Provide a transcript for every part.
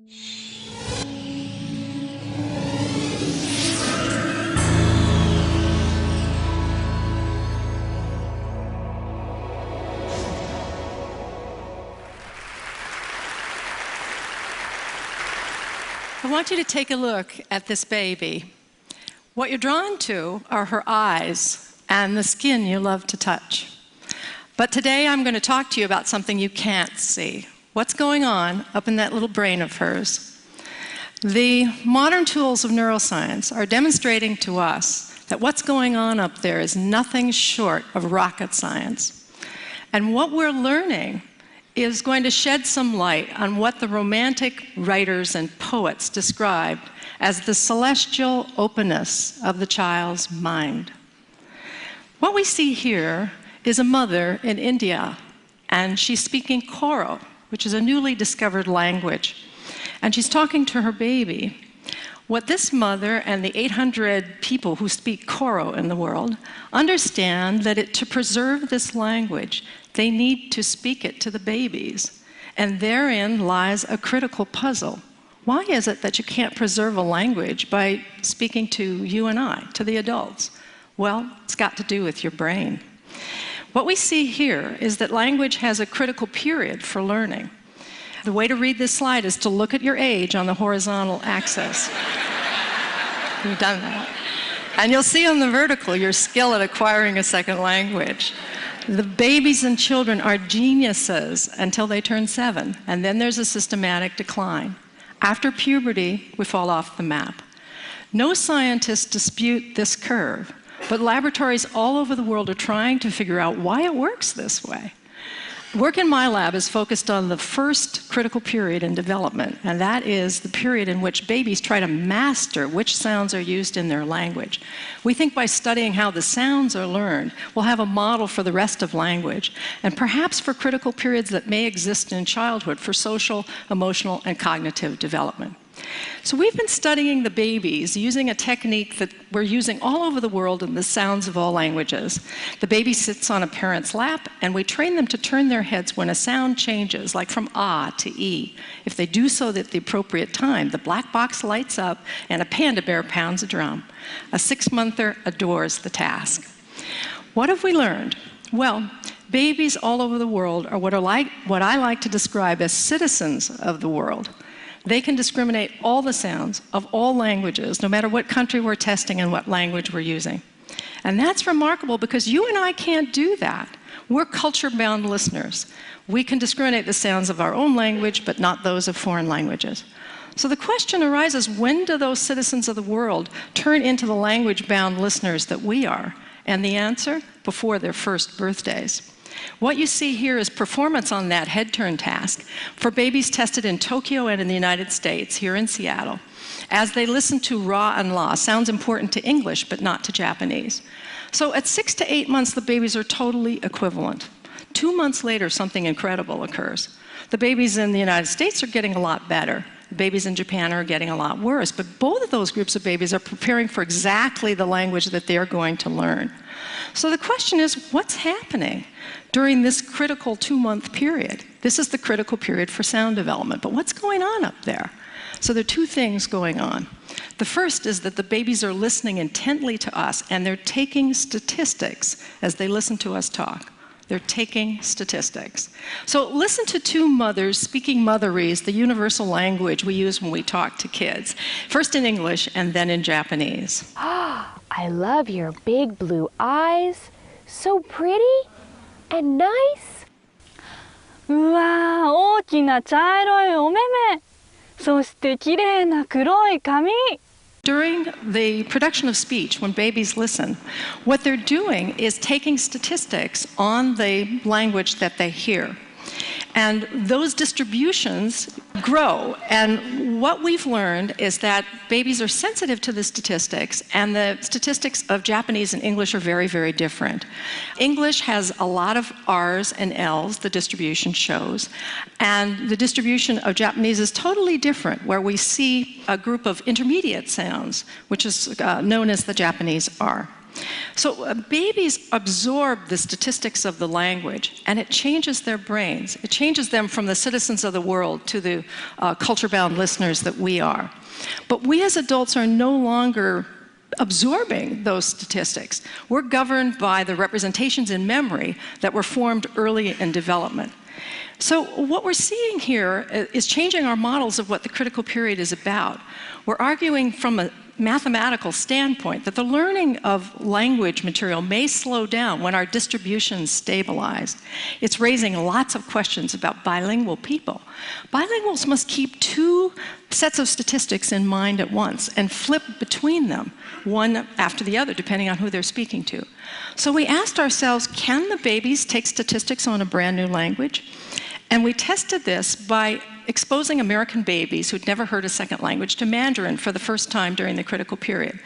I want you to take a look at this baby. What you're drawn to are her eyes and the skin you love to touch. But today I'm going to talk to you about something you can't see. What's going on up in that little brain of hers? The modern tools of neuroscience are demonstrating to us that what's going on up there is nothing short of rocket science. And what we're learning is going to shed some light on what the Romantic writers and poets described as the celestial openness of the child's mind. What we see here is a mother in India, and she's speaking Koro, which is a newly discovered language, and she's talking to her baby. What this mother and the 800 people who speak Koro in the world understand that to preserve this language, they need to speak it to the babies. And therein lies a critical puzzle. Why is it that you can't preserve a language by speaking to you and I, to the adults? Well, it's got to do with your brain. What we see here is that language has a critical period for learning. The way to read this slide is to look at your age on the horizontal axis. You've done that. And you'll see on the vertical your skill at acquiring a second language. The babies and children are geniuses until they turn 7, and then there's a systematic decline. After puberty, we fall off the map. No scientists dispute this curve, but laboratories all over the world are trying to figure out why it works this way. Work in my lab is focused on the first critical period in development, and that is the period in which babies try to master which sounds are used in their language. We think by studying how the sounds are learned, we'll have a model for the rest of language, and perhaps for critical periods that may exist in childhood for social, emotional, and cognitive development. So we've been studying the babies using a technique that we're using all over the world in the sounds of all languages. The baby sits on a parent's lap, and we train them to turn their heads when a sound changes, like from ah to e. If they do so at the appropriate time, the black box lights up and a panda bear pounds a drum. A 6-monther adores the task. What have we learned? Well, babies all over the world are what I like to describe as citizens of the world. They can discriminate all the sounds of all languages, no matter what country we're testing and what language we're using. And that's remarkable because you and I can't do that. We're culture-bound listeners. We can discriminate the sounds of our own language, but not those of foreign languages. So the question arises, when do those citizens of the world turn into the language-bound listeners that we are? And the answer? Before their first birthdays. What you see here is performance on that head turn task for babies tested in Tokyo and in the United States, here in Seattle, as they listen to ra and la, sounds important to English but not to Japanese. So at 6 to 8 months, the babies are totally equivalent. 2 months later, something incredible occurs. The babies in the United States are getting a lot better. The babies in Japan are getting a lot worse, but both of those groups of babies are preparing for exactly the language that they're going to learn. So the question is, what's happening during this critical 2-month period? This is the critical period for sound development, but what's going on up there? So there are 2 things going on. The first is that the babies are listening intently to us, and they're taking statistics as they listen to us talk. They're taking statistics. So listen to 2 mothers speaking motherese, the universal language we use when we talk to kids. First in English and then in Japanese. I love your big blue eyes. So pretty and nice. うわー、大きな茶色いお目目。そして綺麗な黒い髪。 During the production of speech, when babies listen, what they're doing is taking statistics on the language that they hear. And those distributions grow. And what we've learned is that babies are sensitive to the statistics, and the statistics of Japanese and English are very, very different. English has a lot of R's and L's, the distribution shows, and the distribution of Japanese is totally different, where we see a group of intermediate sounds, which is known as the Japanese R. So babies absorb the statistics of the language, and it changes their brains. It changes them from the citizens of the world to the culture-bound listeners that we are. But we as adults are no longer absorbing those statistics. We're governed by the representations in memory that were formed early in development. So what we're seeing here is changing our models of what the critical period is about. We're arguing from a mathematical standpoint that the learning of language material may slow down when our distribution is stabilized. It's raising lots of questions about bilingual people. Bilinguals must keep two sets of statistics in mind at once and flip between them, one after the other, depending on who they're speaking to. So we asked ourselves, can the babies take statistics on a brand new language? And we tested this by exposing American babies who'd never heard a second language to Mandarin for the first time during the critical period.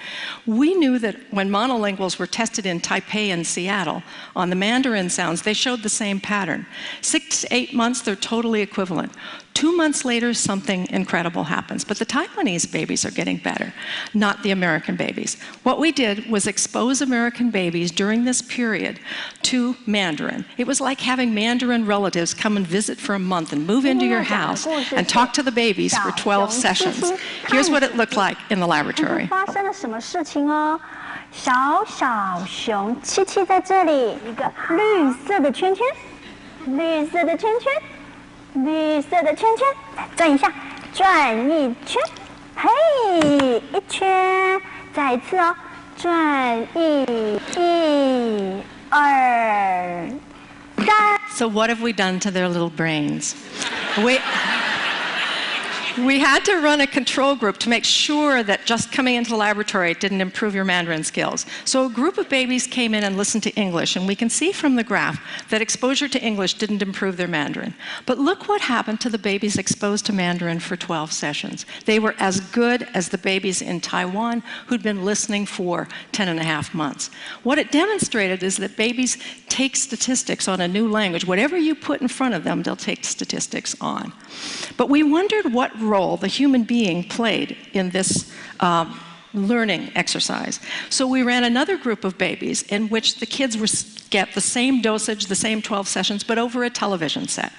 We knew that when monolinguals were tested in Taipei and Seattle on the Mandarin sounds, they showed the same pattern. 6 to 8 months, they're totally equivalent. 2 months later, something incredible happens. But the Taiwanese babies are getting better, not the American babies. What we did was expose American babies during this period to Mandarin. It was like having Mandarin relatives come and visit for a month and move into your house and talk to the babies for 12 sessions. Here's what it looked like in the laboratory. 发生了什么事情哦？小小熊七七在这里，一个绿色的圈圈，绿色的圈圈。绿色的圈圈，来转一下，转一圈，嘿，一圈，再一次哦，转一二三。 So what have we done to their little brains? We had to run a control group to make sure that just coming into the laboratory didn't improve your Mandarin skills. So a group of babies came in and listened to English, and we can see from the graph that exposure to English didn't improve their Mandarin. But look what happened to the babies exposed to Mandarin for 12 sessions. They were as good as the babies in Taiwan who'd been listening for 10.5 months. What it demonstrated is that babies take statistics on a new language. Whatever you put in front of them, they'll take statistics on. But we wondered what role the human being played in this learning exercise. So we ran another group of babies in which the kids get the same dosage, the same 12 sessions, but over a television set.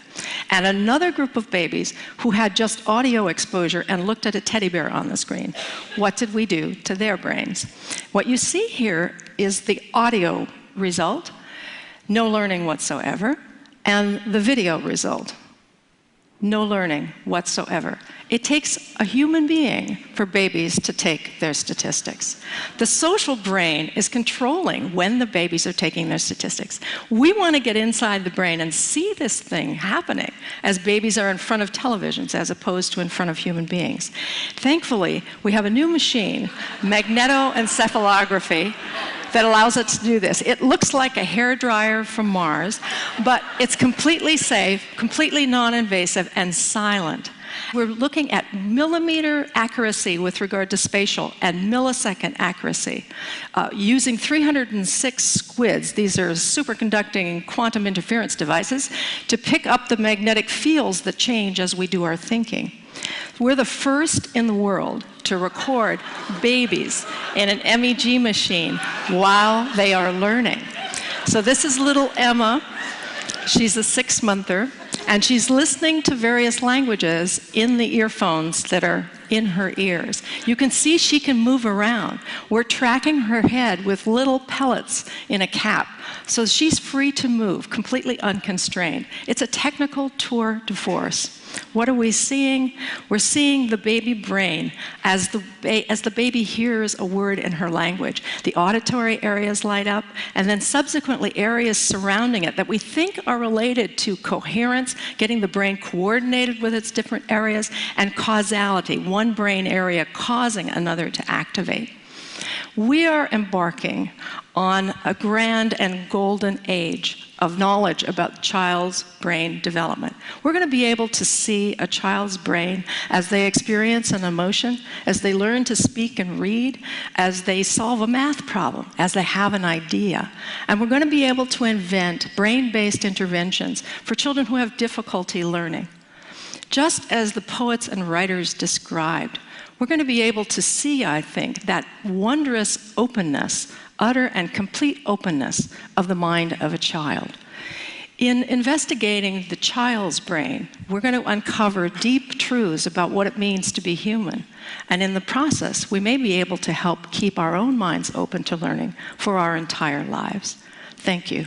And another group of babies who had just audio exposure and looked at a teddy bear on the screen. What did we do to their brains? What you see here is the audio result, no learning whatsoever, and the video result. No learning whatsoever. It takes a human being for babies to take their statistics. The social brain is controlling when the babies are taking their statistics. We want to get inside the brain and see this thing happening as babies are in front of televisions as opposed to in front of human beings. Thankfully, we have a new machine, magnetoencephalography, that allows us to do this. It looks like a hairdryer from Mars, but it's completely safe, completely non-invasive, and silent. We're looking at millimeter accuracy with regard to spatial and millisecond accuracy using 306 squids. These are superconducting quantum interference devices to pick up the magnetic fields that change as we do our thinking. We're the first in the world to record babies in an MEG machine while they are learning. So this is little Emma. She's a 6-monther, and she's listening to various languages in the earphones that are in her ears. You can see she can move around. We're tracking her head with little pellets in a cap, so she's free to move, completely unconstrained. It's a technical tour de force. What are we seeing? We're seeing the baby brain as the baby hears a word in her language. The auditory areas light up, and then subsequently areas surrounding it that we think are related to coherence, getting the brain coordinated with its different areas, and causality, one brain area causing another to activate. We are embarking on a grand and golden age of knowledge about child's brain development. We're going to be able to see a child's brain as they experience an emotion, as they learn to speak and read, as they solve a math problem, as they have an idea. And we're going to be able to invent brain-based interventions for children who have difficulty learning. just as the poets and writers described. We're going to be able to see, I think, that wondrous openness, utter and complete openness of the mind of a child. In investigating the child's brain, we're going to uncover deep truths about what it means to be human. And in the process, we may be able to help keep our own minds open to learning for our entire lives. Thank you.